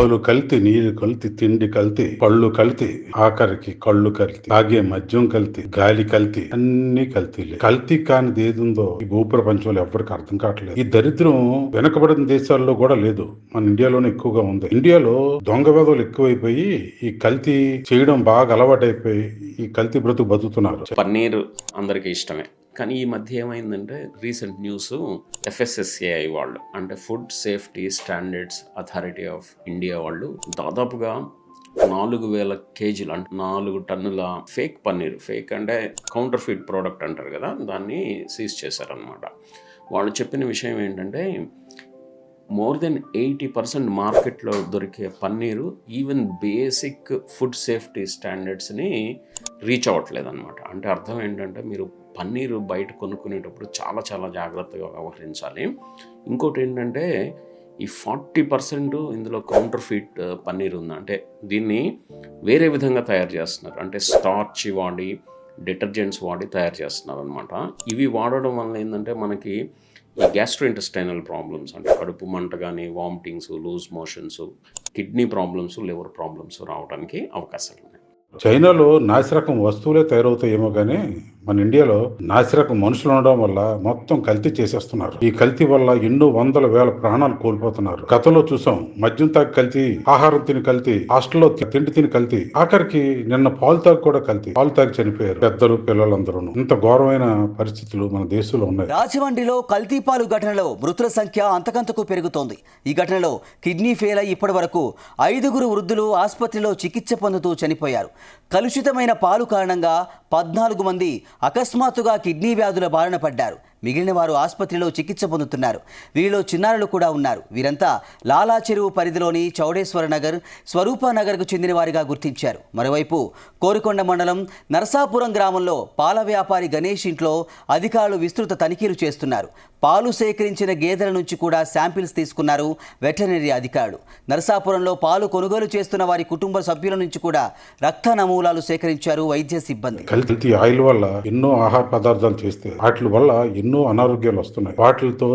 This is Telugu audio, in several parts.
పాలు కల్తీ, నీరు కల్తీ, తిండి కల్తీ, పళ్ళు కల్తీ, ఆఖరికి కళ్ళు కల్తీ, తాగే మద్యం కల్తీ, గాలి కల్తీ, అన్ని కల్తీలే. కల్తీ కానిది ఏది ఉందో ఈ భూప్రపంచంలో ఎవరికి అర్థం కావట్లేదు. ఈ దరిద్రం వెనకబడిన దేశాల్లో కూడా లేదు, మన ఇండియాలోనే ఎక్కువగా ఉంది. ఇండియాలో దొంగ వెధవలు ఎక్కువైపోయి ఈ కల్తీ చేయడం బాగా అలవాటైపోయి ఈ కల్తీ బతుకుతున్నారు. పన్నీర్ అందరికీ ఇష్టమే, కానీ ఈ మధ్య ఏమైందంటే రీసెంట్ న్యూస్ FSSAI వాళ్ళు అంటే food safety standards authority of India వాళ్ళు దాదాపుగా 4,000 కేజీలు అంటే 4 టన్నుల ఫేక్ పన్నీర్, ఫేక్ అంటే కౌంటర్ ఫీట్ ప్రోడక్ట్ అంటారు కదా, దాన్ని సీజ్ చేశారనమాట. వాళ్ళు చెప్పిన విషయం ఏంటంటే మోర్ దెన్ 80% మార్కెట్లో దొరికే paneer even basic food safety స్టాండర్డ్స్ని రీచ్ అవ్వట్లేదు అనమాట. అంటే అర్థం ఏంటంటే మీరు పన్నీరు బయట కొనుక్కునేటప్పుడు చాలా చాలా జాగ్రత్తగా వ్యవహరించాలి. ఇంకోటి ఏంటంటే ఈ 40% ఇందులో కౌంటర్ ఫీట్ పన్నీర్ ఉంది. అంటే దీన్ని వేరే విధంగా తయారు చేస్తున్నారు, అంటే స్టార్చ్ వాడి డిటర్జెంట్స్ వాడి తయారు చేస్తున్నారు అనమాట. ఇవి వాడడం వల్ల ఏంటంటే మనకి ఈ గ్యాస్ట్రోఇంటెస్టైనల్ ప్రాబ్లమ్స్ అంటే కడుపు మంట కానీ, vomitings, loose motions, kidney problems, liver problems రావడానికి అవకాశాలు ఉన్నాయి. చైనాలో నాసిరకం వస్తువులే తయారవుతాయేమో కానీ మన ఇండియాలో నాసిరకం మనుషులు ఉండడం వల్ల మొత్తం కల్తీ చేసేస్తున్నారు. ఈ కల్తీ వల్ల ఎన్నో వందల వేల ప్రాణాలు కోల్పోతున్నారు. గతంలో చూసాం, మద్యం తాగి కల్తీ, ఆహారం తిని కల్తీ, హాస్టల్లో తిండి తిని కల్తీ, ఆఖరికి నిన్న పాలు తాగి కూడా కల్తీ, పాలు తాగి చనిపోయారు పెద్దలు పిల్లలందరూ. ఇంత ఘోరమైన పరిస్థితులు మన దేశంలో ఉన్నాయి. రాజమండ్రిలో కల్తీ పాలు ఘటనలో మృతుల సంఖ్య అంతకంతకు పెరుగుతోంది. ఈ ఘటనలో కిడ్నీ ఫెయిల్ అయి ఇప్పటి వరకు 5 వృద్ధులు ఆసుపత్రిలో చికిత్స పొందుతూ చనిపోయారు. కలుషితమైన పాలు కారణంగా 14 మంది అకస్మాత్తుగా కిడ్నీ వ్యాధుల బారిన పడ్డారు. మిగిలిన వారు ఆసుపత్రిలో చికిత్స పొందుతున్నారు. వీరిలో చిన్నారులు కూడా ఉన్నారు. వీరంతా లాలా చెరువు పరిధిలోని చౌడేశ్వర నగర్, స్వరూపానగర్కు చెందిన వారిగా గుర్తించారు. మరోవైపు కోరుకొండ మండలం నరసాపురం గ్రామంలో పాల వ్యాపారి గణేష్ ఇంట్లో అధికారులు విస్తృత తనిఖీలు చేస్తున్నారు. పాలు సేకరించిన గేదెల నుంచి కూడా శాంపిల్స్ తీసుకున్నారు వెటర్నరీ అధికారులు. నరసాపురంలో పాలు కొనుగోలు చేస్తున్న వారి కుటుంబ సభ్యుల నుంచి కూడా రక్త నమూనాలు సేకరించారు వైద్య సిబ్బంది. కల్తీ ఆయిల్ వల్ల ఎన్నో ఆహార పదార్థాలు చేస్తే వాటి వల్ల ఎన్నో అనారోగ్యాలు వస్తున్నాయి. వాటితో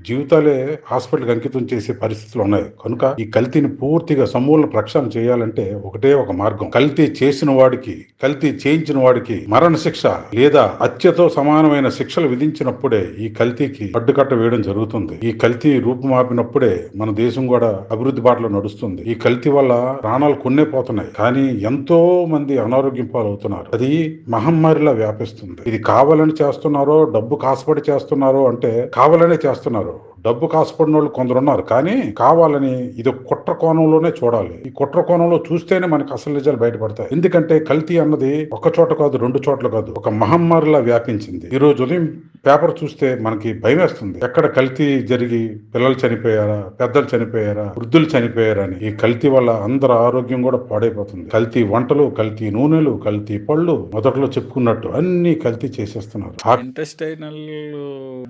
జీవితాలే హాస్పిటల్కి అంకితం చేసే పరిస్థితులు ఉన్నాయి. కనుక ఈ కల్తీని పూర్తిగా సమూల ప్రక్షాళన చేయాలంటే ఒకటే ఒక మార్గం. కల్తీ చేసిన వాడికి, కల్తీ చేయించిన వాడికి మరణ శిక్ష లేదా హత్యతో సమానమైన శిక్షలు విధించినప్పుడే ఈ కల్తీకి అడ్డుకట్ట వేయడం జరుగుతుంది. ఈ కల్తీ రూపుమాపినప్పుడే మన దేశం కూడా అభివృద్ధి బాటలో నడుస్తుంది. ఈ కల్తీ వల్ల ప్రాణాలు కొన్నే పోతున్నాయి, కానీ ఎంతో మంది అనారోగ్యం పాలవుతున్నారు. అది మహమ్మారిలా వ్యాపిస్తుంది. ఇది కావాలని చేస్తున్నారో, డబ్బు కాసపడి చేస్తున్నారో అంటే కావాలనే చేస్తున్నారు. డబ్బు కాసుపడిన వాళ్ళు కొందరు ఉన్నారు, కానీ కావాలని ఇది కుట్ర కోణంలోనే చూడాలి. ఈ కుట్ర కోణంలో చూస్తేనే మనకు అసలు నిజాలు బయటపడతాయి. ఎందుకంటే కల్తీ అన్నది ఒక చోట కాదు, 2 చోట్ల కాదు, ఒక మహమ్మారిలా వ్యాపించింది. ఈ రోజు ఉదయం పేపర్ చూస్తే మనకి భయం వేస్తుంది. ఎక్కడ కల్తీ జరిగి పిల్లలు చనిపోయారా, పెద్దలు చనిపోయారా, వృద్ధులు చనిపోయారా అని. ఈ కల్తీ వల్ల అందరి ఆరోగ్యం కూడా పాడైపోతుంది. కల్తీ వంటలు, కల్తీ నూనెలు, కల్తీ పళ్ళు, మొదట్లో చెప్పుకున్నట్టు అన్ని కల్తీ చేసేస్తున్నారు. ఇంటెస్టైనల్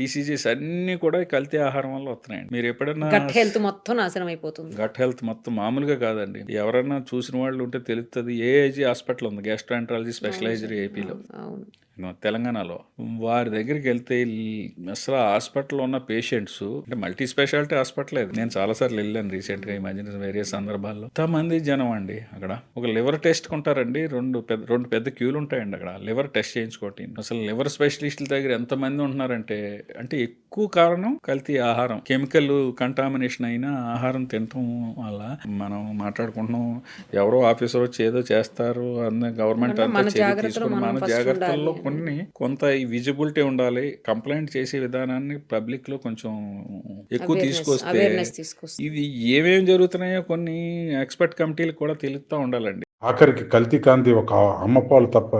డిసీజెస్ అన్ని కూడా కల్తీ ఆహారం వల్ల వస్తున్నాయండి. మీరు ఎప్పుడైనా గట్ హెల్త్ మొత్తం నాశనం అయిపోతుంది. గట్ హెల్త్ మొత్తం మామూలుగా కాదండి. ఎవరైనా చూసిన వాళ్ళు ఉంటే తెలుస్తుంది. ఏఐజీ హాస్పిటల్ ఉంది, గ్యాస్ట్రోఎంట్రాలజీ స్పెషలైజ్డ్ ఏపీలో, తెలంగాణలో. వారి దగ్గరికి వెళ్తే అసలు హాస్పిటల్లో ఉన్న పేషెంట్స్ అంటే మల్టీ స్పెషాలిటీ హాస్పిటల్ అది. నేను చాలాసార్లు వెళ్ళాను రీసెంట్గా, ఈ మధ్యన వేరే సందర్భాల్లో. ఎంతమంది జనం అండి అక్కడ. ఒక లివర్ టెస్ట్ కొంటారండి, రెండు పెద్ద క్యూలు ఉంటాయండి అక్కడ లివర్ టెస్ట్ చేయించుకోవటం. అసలు లివర్ స్పెషలిస్టుల దగ్గర ఎంతమంది ఉంటున్నారంటే, అంటే ఎక్కువ కారణం కల్తీ ఆహారం, కెమికల్ కంటామినేషన్ అయిన ఆహారం తినటం వల్ల. మనం మాట్లాడుకుంటున్నాం, ఎవరో ఆఫీసర్ వచ్చి ఏదో చేస్తారు అన్న, గవర్నమెంట్ అంతా చర్య తీసుకుని మన జాగ్రత్తల్లో కొంత ఈ విజిబిలిటీ ఉండాలి. కంప్లైంట్ చేసే విధానాన్ని పబ్లిక్ లో కొంచెం ఎక్కువ తీసుకొస్తే ఇది ఏమేమి జరుగుతున్నాయో కొన్ని ఎక్స్పర్ట్ కమిటీలకు కూడా తెలుస్తూ ఉండాలండి. ఆఖరికి కల్తీ కాంతి ఒక అమ్మ పాలు తప్ప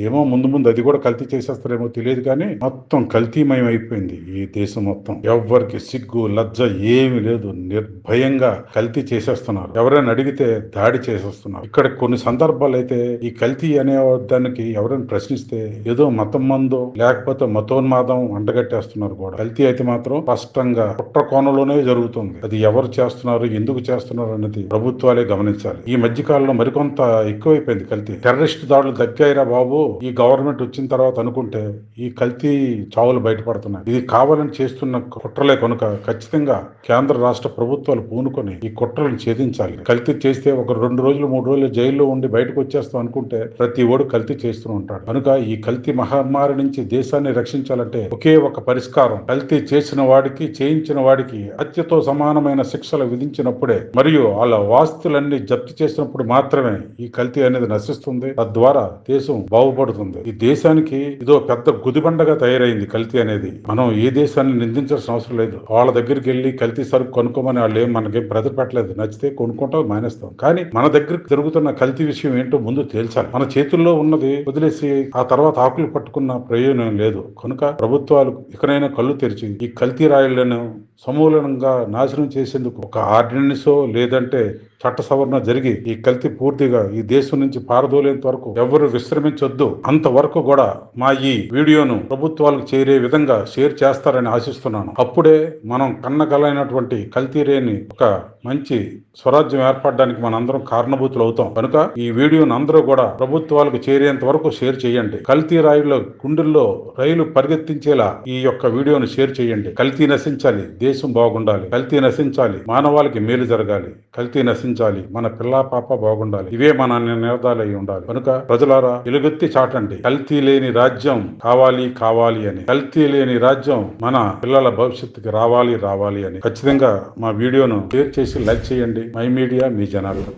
ఏమో ముందు అది కూడా కల్తీ చేసేస్తారేమో తెలియదు, కానీ మొత్తం కల్తీమయం అయిపోయింది ఈ దేశం మొత్తం. ఎవ్వరికి సిగ్గు లజ్జ ఏమి లేదు, నిర్భయంగా కల్తీ చేసేస్తున్నారు. ఎవరైనా అడిగితే దాడి చేసేస్తున్నారు. ఇక్కడ కొన్ని సందర్భాలు అయితే ఈ కల్తీ అనే దానికి ఎవరైనా ప్రశ్నిస్తే ఏదో మతం మందో లేకపోతే మతోన్మాదం అంటగట్టేస్తున్నారు కూడా. కల్తీ అయితే మాత్రం స్పష్టంగా కుట్ర కోణంలోనే జరుగుతుంది. అది ఎవరు చేస్తున్నారు, ఎందుకు చేస్తున్నారు అన్నది ప్రభుత్వాలే గమనించాలి. ఈ మధ్య కాలంలో మరికొంత ఎక్కువైపోయింది కల్తీ. టెర్రరిస్ట్ దాడులు దగ్గైరా బాబు ఈ గవర్నమెంట్ వచ్చిన తర్వాత అనుకుంటే ఈ కల్తీ చావులు బయటపడుతున్నాయి. ఇది కావాలని చేస్తున్న కుట్రలే కనుక ఖచ్చితంగా కేంద్ర రాష్ట్ర ప్రభుత్వాలు పూనుకొని ఈ కుట్రలను ఛేదించాలి. కల్తీ చేస్తే ఒక 2 రోజులు 3 రోజులు జైల్లో ఉండి బయటకు వచ్చేస్తాం అనుకుంటే ప్రతి ఓడు కల్తీ చేస్తూ ఉంటాడు. కనుక ఈ కల్తీ మహమ్మారి నుంచి దేశాన్ని రక్షించాలంటే ఒకే ఒక పరిష్కారం, కల్తీ చేసిన వాడికి చేయించిన వాడికి హత్యతో సమానమైన శిక్షలు విధించినప్పుడే మరియు వాళ్ళ వాస్తులన్నీ జప్తు చేసినప్పుడు మాత్రమే ఈ కల్తీ అనేది నశిస్తుంది. తద్వారా దేశం బాగుపడుతుంది. ఈ దేశానికి ఇదో పెద్ద గుదిబండగా తయారైంది కల్తీ అనేది. మనం ఏ దేశాన్ని నిందించాల్సిన అవసరం లేదు. వాళ్ళ దగ్గరికి వెళ్ళి కల్తీ సరుకు కొనుక్కోమని వాళ్ళు ఏం మనకేం బ్రదర్ పెట్టలేదు. నచ్చితే కొనుక్కుంటాం, మానేస్తాం. కానీ మన దగ్గరికి జరుగుతున్న కల్తీ విషయం ఏంటో ముందు తేల్చాలి. మన చేతుల్లో ఉన్నది వదిలేసి ఆ తర్వాత ఆకులు పట్టుకున్న ప్రయోజనం లేదు. కనుక ప్రభుత్వాలు ఇకనైనా కళ్ళు తెరిచి ఈ కల్తీ రాయిళ్లను సమూలంగా నాశనం చేసేందుకు ఒక ఆర్డినెన్సో లేదంటే చట్ట సవరణ జరిగి ఈ కల్తీ పూర్తిగా ఈ దేశం నుంచి పారదోలేంత వరకు ఎవరు విశ్రమించొద్దు. అంతవరకు కూడా మా ఈ వీడియోను ప్రభుత్వాలకు చేరే విధంగా షేర్ చేస్తారని ఆశిస్తున్నాను. అప్పుడే మనం కన్నగలైనటువంటి కల్తీ రేని ఒక మంచి స్వరాజ్యం ఏర్పడడానికి మనందరం కారణభూతులు అవుతాం. కనుక ఈ వీడియోను అందరూ కూడా ప్రభుత్వాలకు చేరేంత వరకు షేర్ చేయండి. కల్తీ రాయిలో గుండెల్లో రైలు పరిగెత్తించేలా ఈ యొక్క వీడియోను షేర్ చేయండి. కల్తీ నశించాలి, దేశం బాగుండాలి. కల్తీ నశించాలి, మానవాళికి మేలు జరగాలి. కల్తీ నశించాలి, మన పిల్లా పాప బాగుండాలి. ఇవే మన నినాదాలు అయి ఉండాలి. కనుక ప్రజలారా ఎలుగెత్తి చాటండి, కల్తీ లేని రాజ్యం కావాలి కావాలి అని. కల్తీ లేని రాజ్యం మన పిల్లల భవిష్యత్తుకి రావాలి రావాలి అని. ఖచ్చితంగా మా వీడియోను షేర్ చేసి లైక్ చేయండి. My media, me Janardhan.